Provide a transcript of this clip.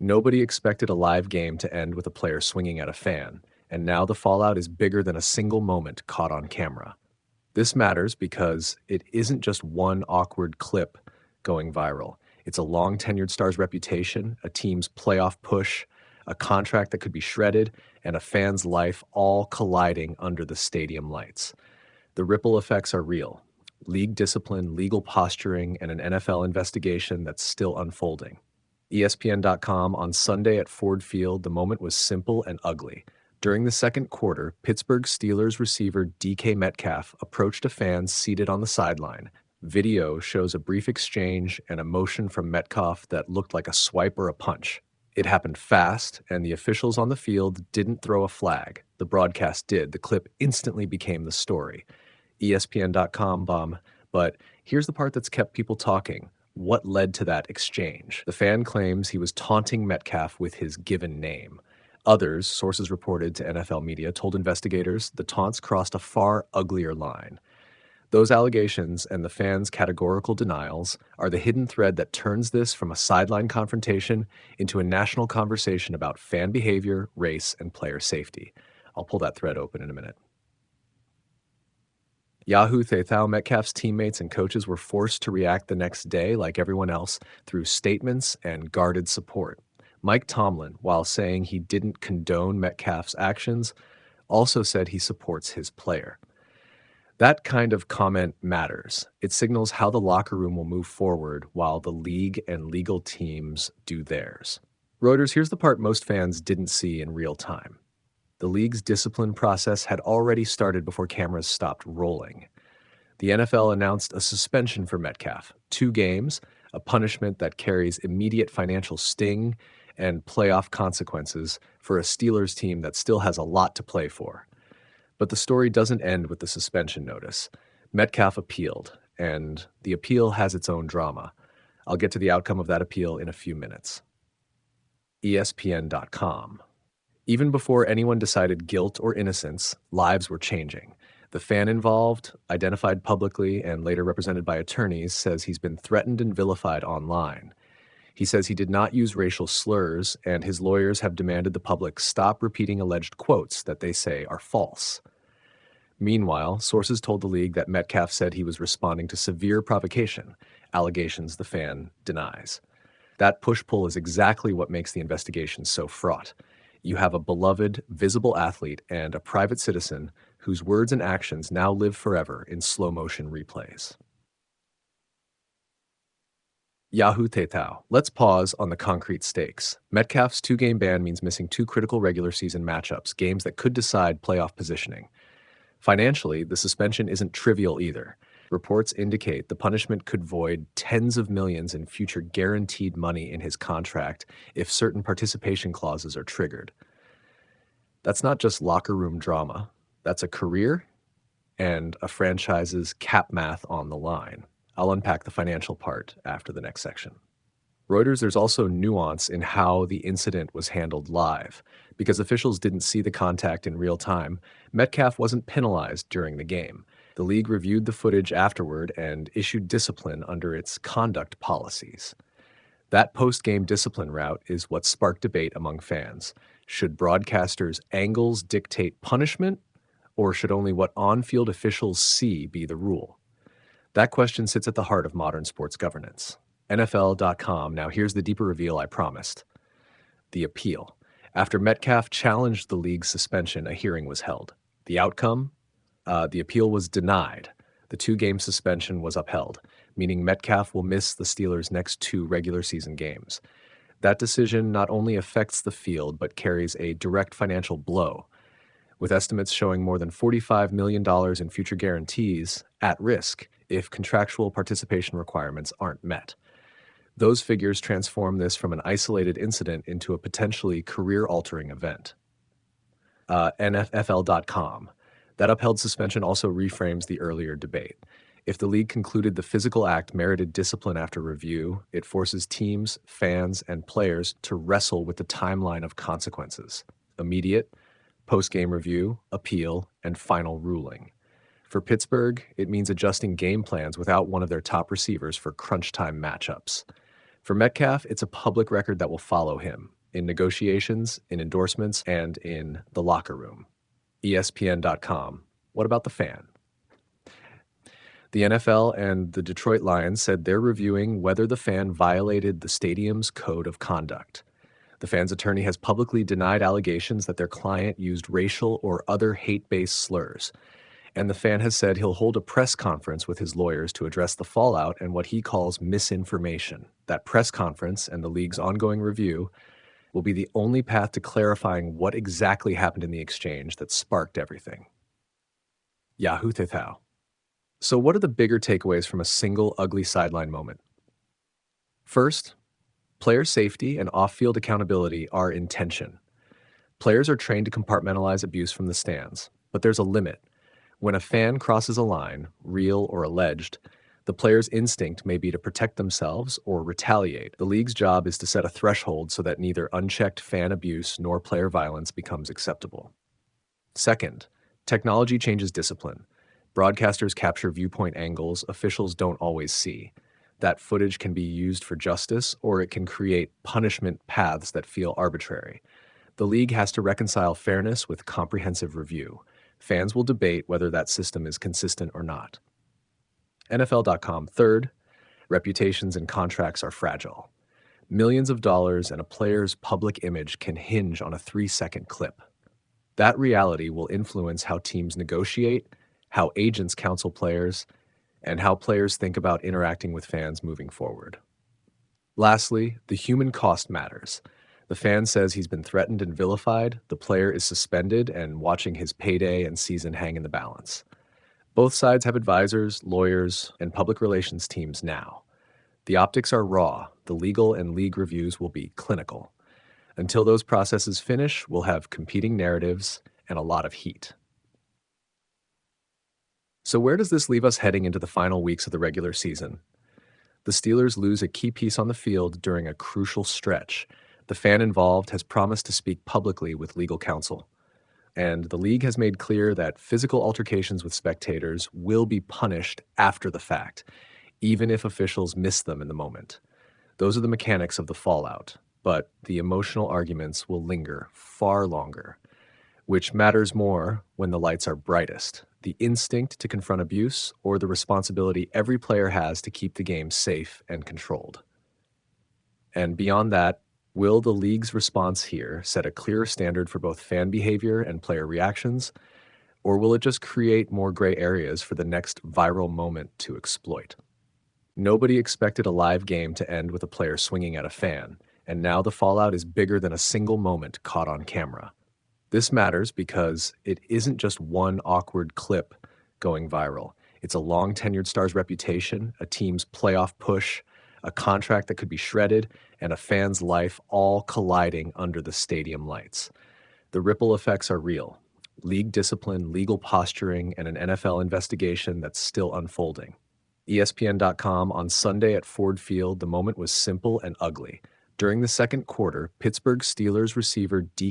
Nobody expected a live game to end with a player swinging at a fan, and now the fallout is bigger than a single moment caught on camera. This matters because it isn't just one awkward clip going viral. It's a long tenured star's reputation, a team's playoff push, a contract that could be shredded, and a fan's life all colliding under the stadium lights. The ripple effects are real. League discipline, legal posturing, and an NFL investigation that's still unfolding. ESPN.com on Sunday at Ford Field, the moment was simple and ugly. During the second quarter, Pittsburgh Steelers receiver DK Metcalf approached a fan seated on the sideline. Video shows a brief exchange and a motion from Metcalf that looked like a swipe or a punch. It happened fast, and the officials on the field didn't throw a flag. The broadcast did. The clip instantly became the story. ESPN.com bum. But here's the part that's kept people talking. What led to that exchange? The fan claims he was taunting Metcalf with his given name. Others, sources reported to NFL media, told investigators the taunts crossed a far uglier line. Those allegations and the fans' categorical denials are the hidden thread that turns this from a sideline confrontation into a national conversation about fan behavior, race, and player safety. I'll pull that thread open in a minute. Yahoo Thethau Metcalf's teammates and coaches were forced to react the next day, like everyone else, through statements and guarded support. Mike Tomlin, while saying he didn't condone Metcalf's actions, also said he supports his player. That kind of comment matters. It signals how the locker room will move forward while the league and legal teams do theirs. Reuters, here's the part most fans didn't see in real time. The league's discipline process had already started before cameras stopped rolling. The NFL announced a suspension for Metcalf, 2 games, a punishment that carries immediate financial sting and playoff consequences for a Steelers team that still has a lot to play for. But the story doesn't end with the suspension notice. Metcalf appealed, and the appeal has its own drama. I'll get to the outcome of that appeal in a few minutes. ESPN.com. Even before anyone decided guilt or innocence, lives were changing. The fan involved, identified publicly and later represented by attorneys, says he's been threatened and vilified online. He says he did not use racial slurs, and his lawyers have demanded the public stop repeating alleged quotes that they say are false. Meanwhile, sources told the league that Metcalf said he was responding to severe provocation, allegations the fan denies. That push-pull is exactly what makes the investigation so fraught. You have a beloved, visible athlete and a private citizen whose words and actions now live forever in slow-motion replays. Yahoo Thethau. Let's pause on the concrete stakes. Metcalf's 2-game ban means missing 2 critical regular season matchups, games that could decide playoff positioning. Financially, the suspension isn't trivial either. Reports indicate the punishment could void tens of millions in future guaranteed money in his contract if certain participation clauses are triggered. That's not just locker room drama. That's a career and a franchise's cap math on the line. I'll unpack the financial part after the next section. Reuters, there's also nuance in how the incident was handled live. Because officials didn't see the contact in real time, Metcalf wasn't penalized during the game. The league reviewed the footage afterward and issued discipline under its conduct policies. That post-game discipline route is what sparked debate among fans. Should broadcasters' angles dictate punishment, or should only what on-field officials see be the rule? That question sits at the heart of modern sports governance. NFL.com, now here's the deeper reveal I promised. The appeal. After Metcalf challenged the league's suspension, a hearing was held. The outcome? The appeal was denied. The 2-game suspension was upheld, meaning Metcalf will miss the Steelers' next 2 regular season games. That decision not only affects the field, but carries a direct financial blow, with estimates showing more than $45 million in future guarantees at risk if contractual participation requirements aren't met. Those figures transform this from an isolated incident into a potentially career-altering event. NFL.com. That upheld suspension also reframes the earlier debate. If the league concluded the physical act merited discipline after review, it forces teams, fans, and players to wrestle with the timeline of consequences: immediate, post-game review, appeal, and final ruling. For Pittsburgh, it means adjusting game plans without one of their top receivers for crunch time matchups. For Metcalf, it's a public record that will follow him in negotiations, in endorsements, and in the locker room. ESPN.com. What about the fan? The NFL and the Detroit Lions said they're reviewing whether the fan violated the stadium's code of conduct. The fan's attorney has publicly denied allegations that their client used racial or other hate-based slurs. And the fan has said he'll hold a press conference with his lawyers to address the fallout and what he calls misinformation. That press conference and the league's ongoing review will be the only path to clarifying what exactly happened in the exchange that sparked everything. Yahoo Tethao. So what are the bigger takeaways from a single ugly sideline moment? First, player safety and off-field accountability are in tension. Players are trained to compartmentalize abuse from the stands, but there's a limit. When a fan crosses a line, real or alleged, the player's instinct may be to protect themselves or retaliate. The league's job is to set a threshold so that neither unchecked fan abuse nor player violence becomes acceptable. Second, technology changes discipline. Broadcasters capture viewpoint angles officials don't always see. That footage can be used for justice, or it can create punishment paths that feel arbitrary. The league has to reconcile fairness with comprehensive review. Fans will debate whether that system is consistent or not. NFL.com. Third, reputations and contracts are fragile. Millions of dollars and a player's public image can hinge on a 3-second clip. That reality will influence how teams negotiate, how agents counsel players, and how players think about interacting with fans moving forward. Lastly, the human cost matters. The fan says he's been threatened and vilified, the player is suspended, and watching his payday and season hang in the balance. Both sides have advisors, lawyers, and public relations teams now. The optics are raw, the legal and league reviews will be clinical. Until those processes finish, we'll have competing narratives and a lot of heat. So where does this leave us heading into the final weeks of the regular season? The Steelers lose a key piece on the field during a crucial stretch. The fan involved has promised to speak publicly with legal counsel. And the league has made clear that physical altercations with spectators will be punished after the fact, even if officials miss them in the moment. Those are the mechanics of the fallout, but the emotional arguments will linger far longer. Which matters more when the lights are brightest, the instinct to confront abuse or the responsibility every player has to keep the game safe and controlled? And beyond that, will the league's response here set a clearer standard for both fan behavior and player reactions, or will it just create more gray areas for the next viral moment to exploit? Nobody expected a live game to end with a player swinging at a fan, and now the fallout is bigger than a single moment caught on camera. This matters because it isn't just one awkward clip going viral. It's a long-tenured star's reputation, a team's playoff push, a contract that could be shredded, and a fan's life all colliding under the stadium lights. The ripple effects are real. League discipline, legal posturing, and an NFL investigation that's still unfolding. ESPN.com. On Sunday at Ford Field, the moment was simple and ugly. During the second quarter, Pittsburgh Steelers receiver DK